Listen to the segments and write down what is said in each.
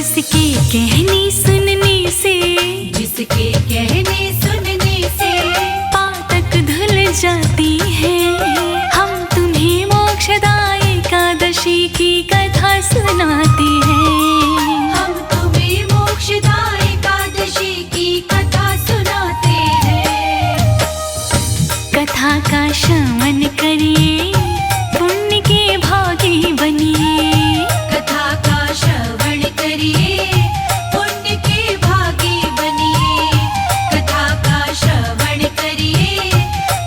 जिसके कहने सुनने से, जिसके कहने सुनने से पातक धुल जाती है। हम तुम्हें मोक्षदायी एकादशी की कथा सुनाते हैं। हम तुम्हें मोक्षदायी एकादशी की कथा सुनाते हैं। कथा का श्रवण करिए, पुण्य के भागी बनिए। कथा का श्रवण करिए, पुण्य के भागी बनिए। कथा का श्रवण करिए,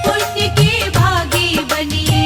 पुण्य के भागी बनिए।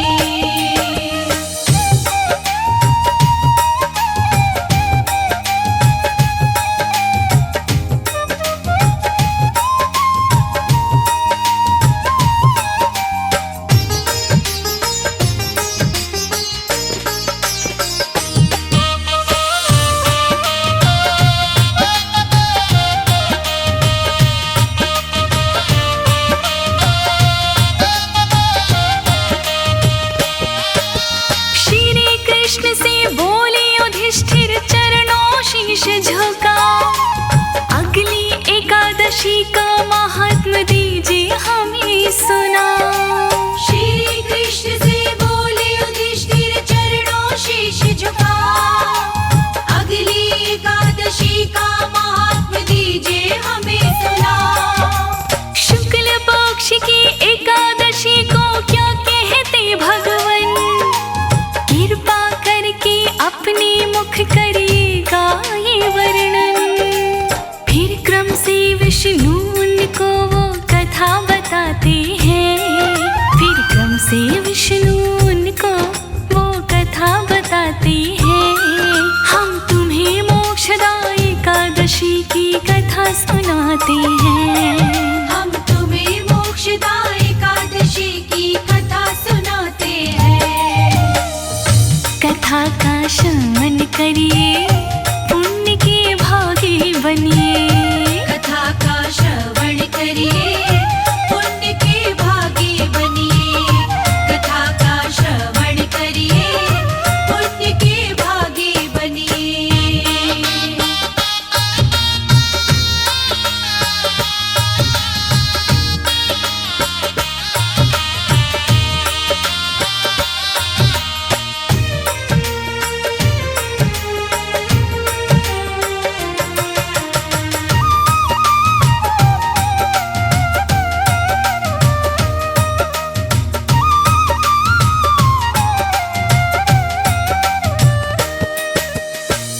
कृष्ण से बोले युधिष्ठिर, चरणों शीश झुका। अगली एकादशी का महात्म दीजिए हमें सुना। श्री कृष्ण से बोले युधिष्ठिर, चरणों शीश झुका। अगली एकादशी का महात्म दीजिए हमें सुना। शुक्ल पक्ष की एकादशी को क्या कहते भगवान, कृपा करके अपने मुख करिएगा ये वर्णन। फिर क्रम से विष्णु उनको वो कथा बताते हैं। फिर क्रम से विष्णु उनको वो कथा बताते हैं। हम तुम्हें मोक्षदायी एकादशी की कथा सुनाते हैं। हम तुम्हें मोक्षदायी एकादशी की कथा सुनाते हैं। कथा का श्रवण करिए, पुण्य के भागी बनिए। कथा का श्रवण करिए, पुण्य के भागी बनिए। कथा का श्रवण करिए, पुण्य के भागी बनिए।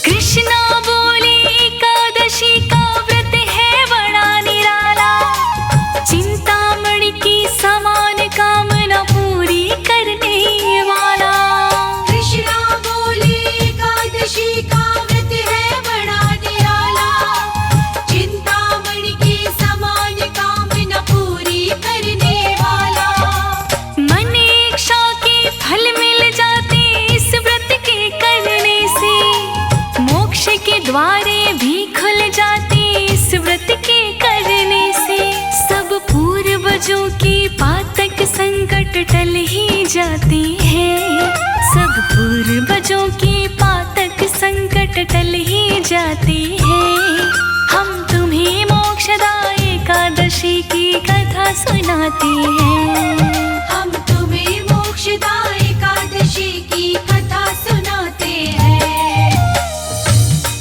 कृष्णा बोले एकादशी का व्रत है बड़ा निराला। चिंतामणि की समान कामना पूरी करने वाला। कृष्णा बोले एकादशी का व्रत है बड़ा निराला। चिंतामणि की समान कामना पूरी करने वाला। मन इच्छा के फल मिल जाते इस व्रत के करने से। मोक्ष के द्वारे भी खुल जाते इस व्रत के करने से। सब पूर्वजों की पातक संकट टल ही जाती है। सब पूर्वजों की पातक संकट टल ही जाती है। हम तुम्हें मोक्षदायी एकादशी की कथा सुनाते हैं। हम तुम्हें मोक्षदायी एकादशी की कथा सुनाते हैं।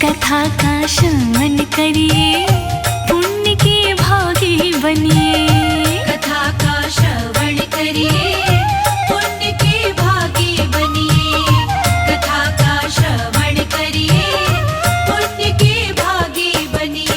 कथा का श्रवण करिए, पुण्य के भागी बनिए। कथा का श्रवण करिए, पुण्य के भागी बनिए। कथा का श्रवण करिए, पुण्य के भागी बनिए।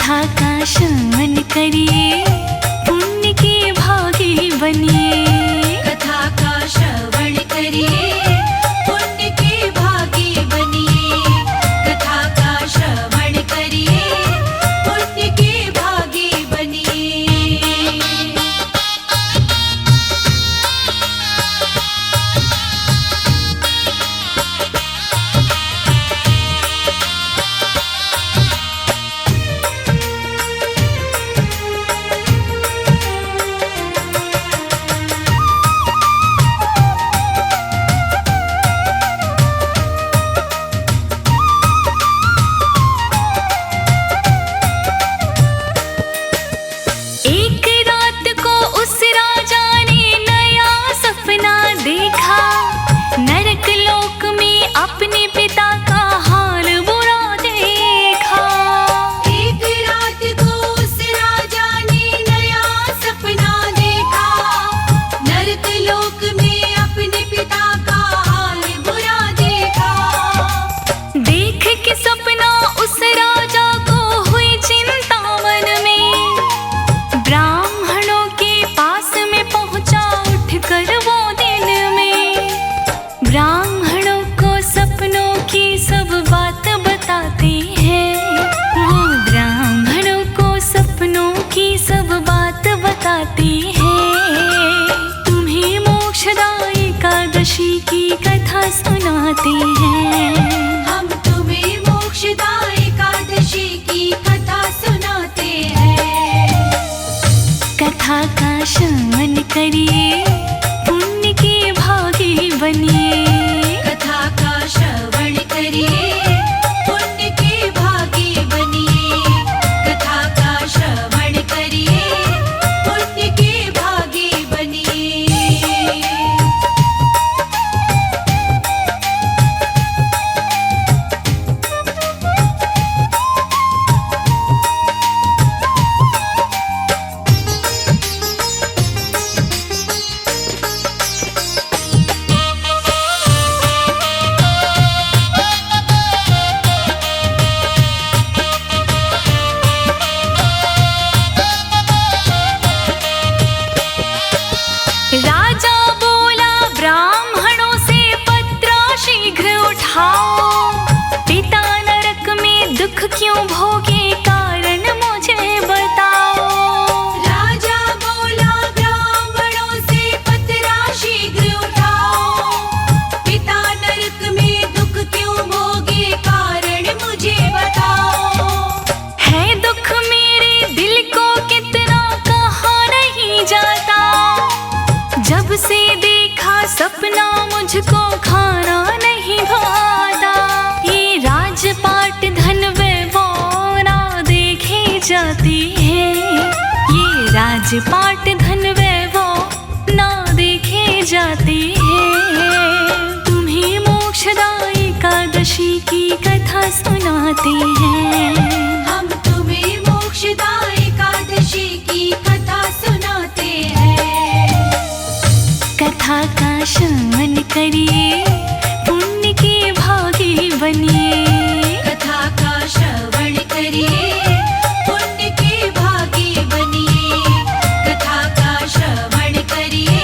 कथा का श्रवण करिए, पुण्य के भागी बनिए। कथा का श्रवण करिए, पुण्य के भागी बनिए। कथा का श्रवण करिए, पुण्य के भागी बनिए। एक रात को उस राजा ने नया सपना देखा, नरक लोक में अपने पिता का हाल बुरा देखा। एक रात को उस राजा ने नया सपना देखा, नरक लोक में अपने पिता का हाल बुरा देखा। देख के सपना उस राजा को हुई चिंता मन में, ब्राह्मणों के पास में पहुंचा उठकर वो दिन में। ब्राह्मणों को सपनों की सब बात बताते हैं, वो ब्राह्मणों को सपनों की सब बात बताते हैं। तुम्हें मोक्षदायी एकादशी की कथा सुनाते हैं। हम तुम्हें मोक्षदायी एकादशी की कथा सुनाते हैं। कथा का श्रवण करिए, पुण्य के भागी बनिए। कथा का श्रवण करिए, पुण्य के भागी बनिए। कथा का श्रवण करिए, पुण्य के भागी बनिए। राजा बोला ब्राह्मणों से, पत्रा शीघ्र उठाओ। पिता नरक में दुख क्यों भोगे, कारण मुझे बताओ। राजा बोला ब्राह्मणों से, पत्रा शीघ्र उठाओ। पिता नरक में दुख क्यों भोगे, कारण मुझे बताओ। है दुख मेरे दिल को कितना, कहा नहीं जाता। जब से देखा सपना मुझको खाना नहीं भाता। ये राजपाट धन वैभव ना देखे जाती है, ये राजपाट धन वैभव ना देखे जाते हैं। तुम्हें मोक्षदायी एकादशी की कथा सुनाते हैं। हम तुम्हें मोक्षदायी एकादशी की कथा सुनाते हैं। कथा का श्रवण करिए, पुण्य के भागी बनिए। कथा का श्रवण करिए, पुण्य के भागी बनिए। कथा का श्रवण करिए,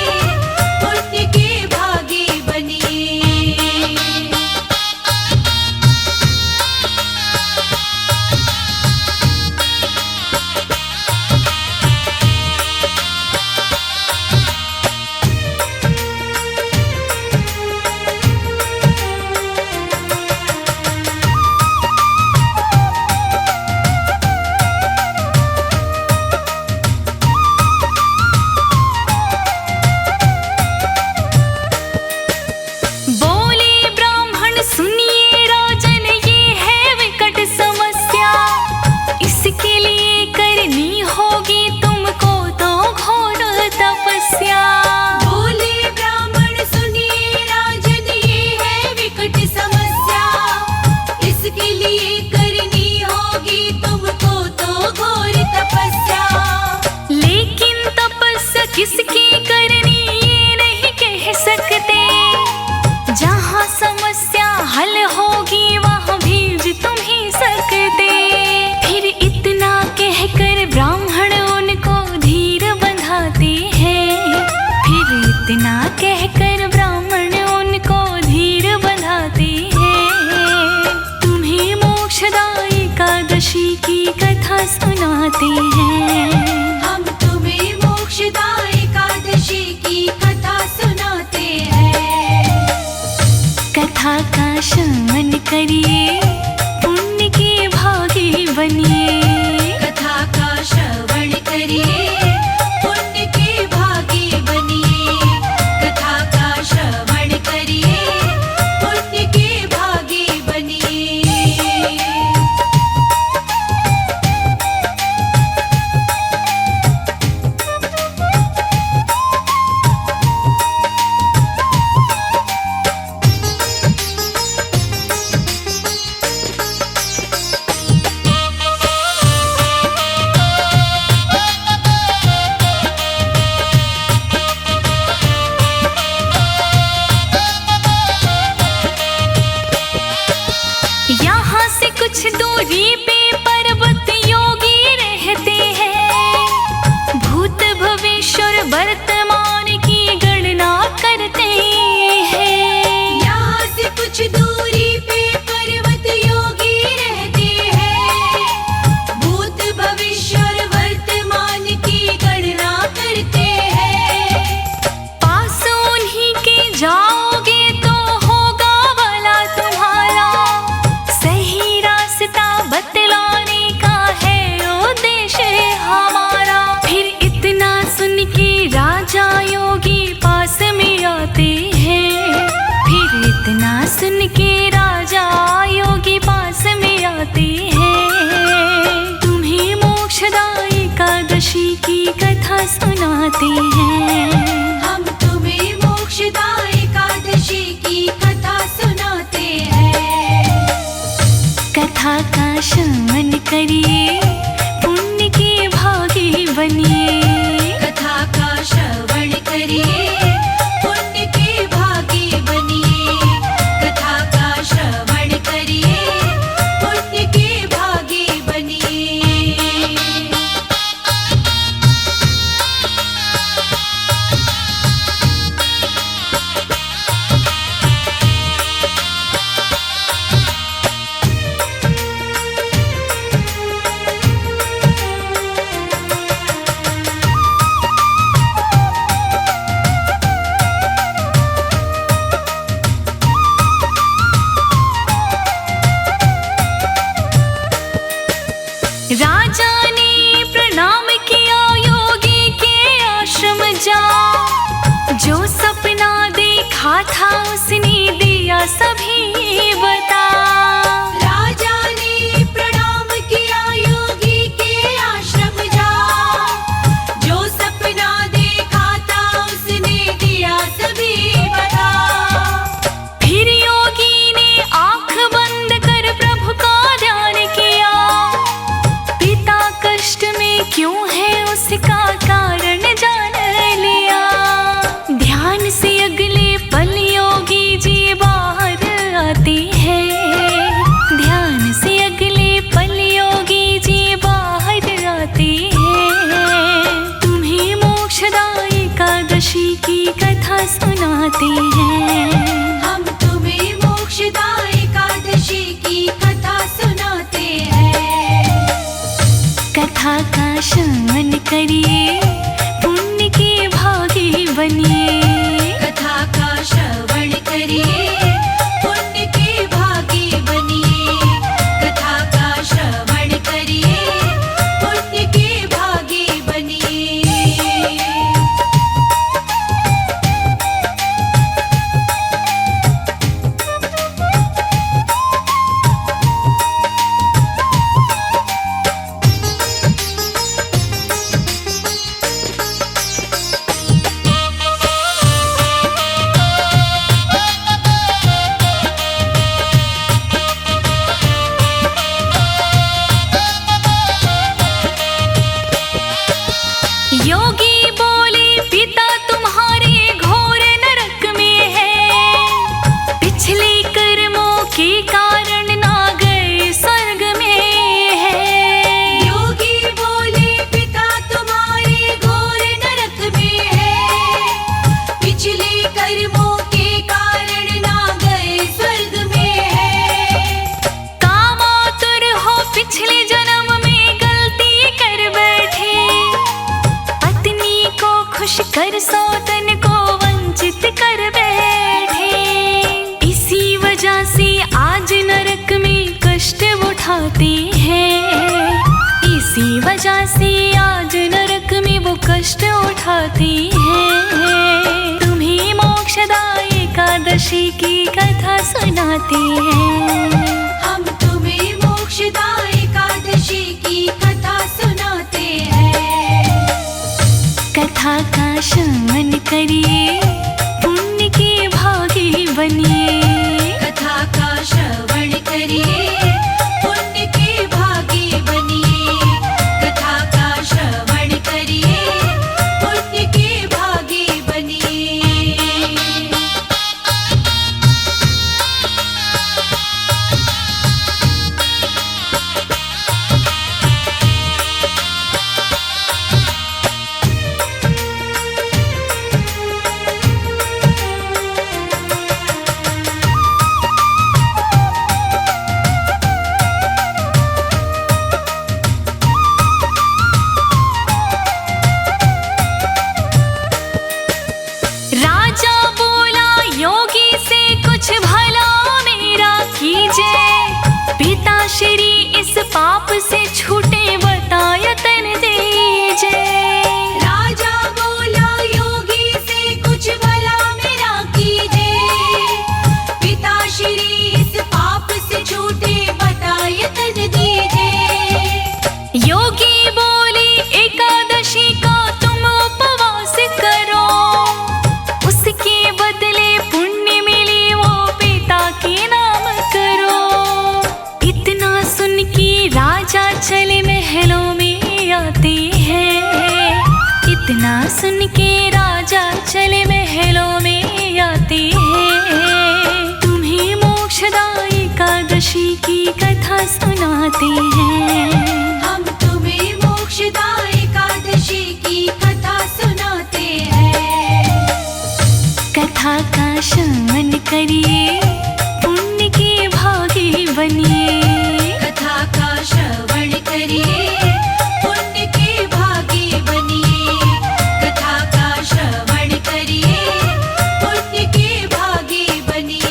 पुण्य के भागी बनिए। सुनाते हैं। हम तुम्हें मोक्षदा एकादशी की कथा सुनाते हैं। कथा का श्रवण करिए, पुण्य के भागी बनिए। कथा का श्रवण करिए, पुण्य के भागी बनिए। कथा का श्रवण करिए, पुण्य के भागी बनिए। यहाँ से कुछ दूरी पे पर्वत योगी रहते हैं। भूत भविष्य और वर्तमान की गणना करते हैं। यहाँ से कुछ दूरी पे पर्वत योगी रहते हैं। भूत भविष्य और वर्तमान की गणना करते हैं। पास उन्हीं के जाओगे तो होगा भला तुम्हारा। सही रास्ता बतलाने का है उद्देश्य हमारा। फिर इतना सुन के राजा योगी पास में आते हैं। फिर इतना सुन के राजा योगी पास में आते हैं। तुम्हें मोक्षदा एकादशी की कथा सुनाते हैं। हम तुम्हें मोक्षदा एकादशी की कथा सुनाते हैं। कथा का श्रवण करिए, पुण्य के भागी बनिए। कथा का श्रवण करिए, पुण्य के भागी बनिए। कथा का श्रवण करिए, पुण्य के भागी बनिए। राजा ने प्रणाम किया, योगी के आश्रम जा। जो सपना देखा था उसने दिया सभी बता। राजा ने प्रणाम किया, योगी के आश्रम जा। जो सपना देखा था उसने दिया सभी बता। फिर योगी ने आंख बंद कर प्रभु का ध्यान किया। पिता कष्ट में क्यों है उसका कारण जान लिया। ध्यान से अगले पल योगी जी बाहर आते हैं। ध्यान से अगले पल योगी जी बाहर आते हैं। तुम्हें मोक्षदा एकादशी की कथा सुनाते हैं। हम तुम्हें मोक्षदा एकादशी की कथा सुनाते हैं। कथा का श्रवण करिए, पुण्य के भागी बनिए। कथा का श्रवण करिए, पुण्य के भागी बनिए। कथा का श्रवण करिए, पुण्य के भागी बनिए। नर सौतन को वंचित कर बैठे। इसी वजह से आज नरक में कष्ट उठाते हैं। इसी वजह से आज नरक में वो कष्ट उठाते हैं। तुम्हें मोक्षदायी एकादशी की कथा सुनाते हैं। हम तुम्हें मोक्षदायी एकादशी की कथा सुनाते हैं। कथा का श्रवण करिए, पुण्य के भागी बनिए। कथा का श्रवण करिए, पुण्य के भागी बनिए। कथा का श्रवण करिए, पुण्य के भागी बनिए। राजा बोला योगी से कुछ भला मेरा कीजिए। पिता श्री इस पाप से छूटे बतायतन दीजिए। राजा बोला योगी से कुछ भला मेरा कीजिए। पिता श्री इस पाप से छूटे बतायतन दीजिए। योगी बोली एकादशी का तुम उपवास करो, उसके बदले पुण्य मिले वो पिता के नाम करो। इतना सुन के राजा चले महलों में आते हैं। इतना सुन के राजा चले महलों में आते हैं। तुम्हें मोक्षदायी एकादशी की कथा सुनाते हैं। हम तुम्हें मोक्षदायी एकादशी की कथा सुनाते हैं। कथा का श्रवण करिए, पुण्य के भागी बनिए। कथा का श्रवण करिए, पुण्य के भागी बनिए। कथा का श्रवण करिए, पुण्य के भागी बनिए।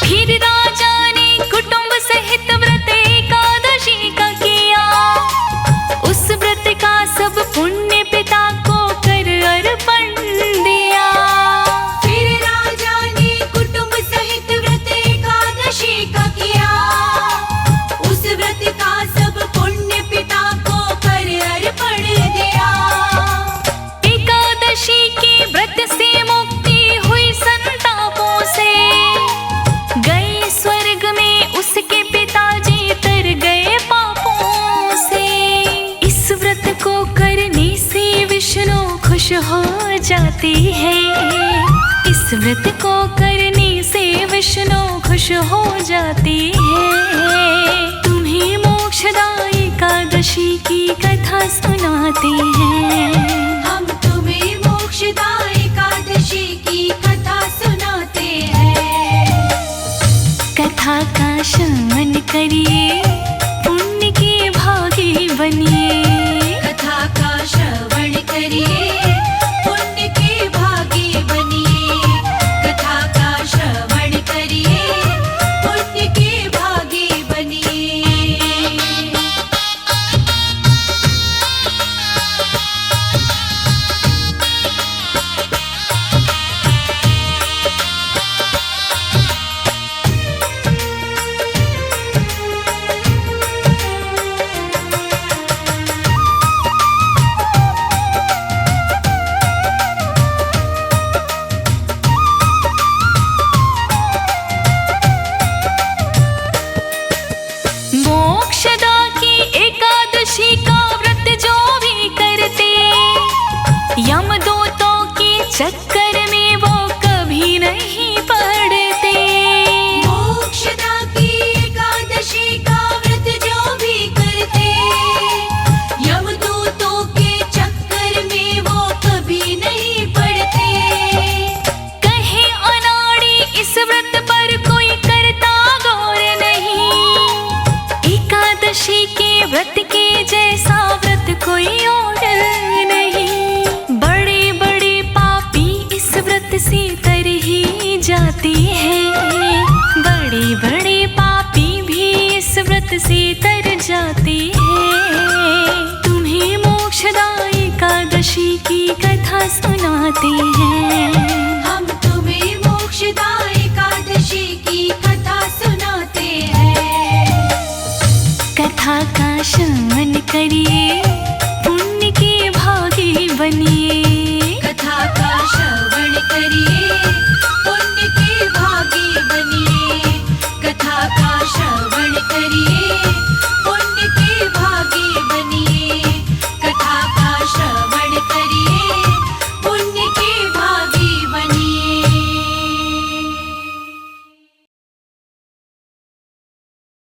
फिर राजा ने कुटुंब सहित व्रत एकादशी का किया। उस व्रत का सब पुण्य पिता को कर अर्पण दिया। फिर राजा ने कुटुंब सहित व्रत एकादशी का किया। उस व्रत का सब पुण्य पिता को कर अर्पण दिया। एकादशी के व्रत से मुक्ति हुई संतापों से। गए स्वर्ग में उसके पिताजी तर गए पापों से। इस व्रत को करने से विष्णु खुश हो जाते हैं। इस व्रत को करने से विष्णु खुश हो जाते हैं। तुम्हें मोक्षदायी एकादशी की कथा सुनाते हैं। हम तुम्हें मोक्षदायी एकादशी की कथा सुनाते हैं। कथा का श्रवण करिए, पुण्य के भागी बनिए। कथा का श्रवण करिए, पुण्य के भागी बनिए। कथा का श्रवण करिए, पुण्य के भागी बनिए। व्रत के जैसा व्रत कोई और नहीं। बड़े बड़े पापी इस व्रत से तर ही जाते हैं। बड़े बड़े पापी भी इस व्रत से तर जाते हैं। तुम्हें मोक्षदायी एकादशी की कथा सुनाते हैं। हम तुम्हें मोक्षदायी एकादशी की कथा सुनाते हैं। कथा का श्रवण करिए, पुण्य के भागी बनिए। कथा का श्रवण करिए,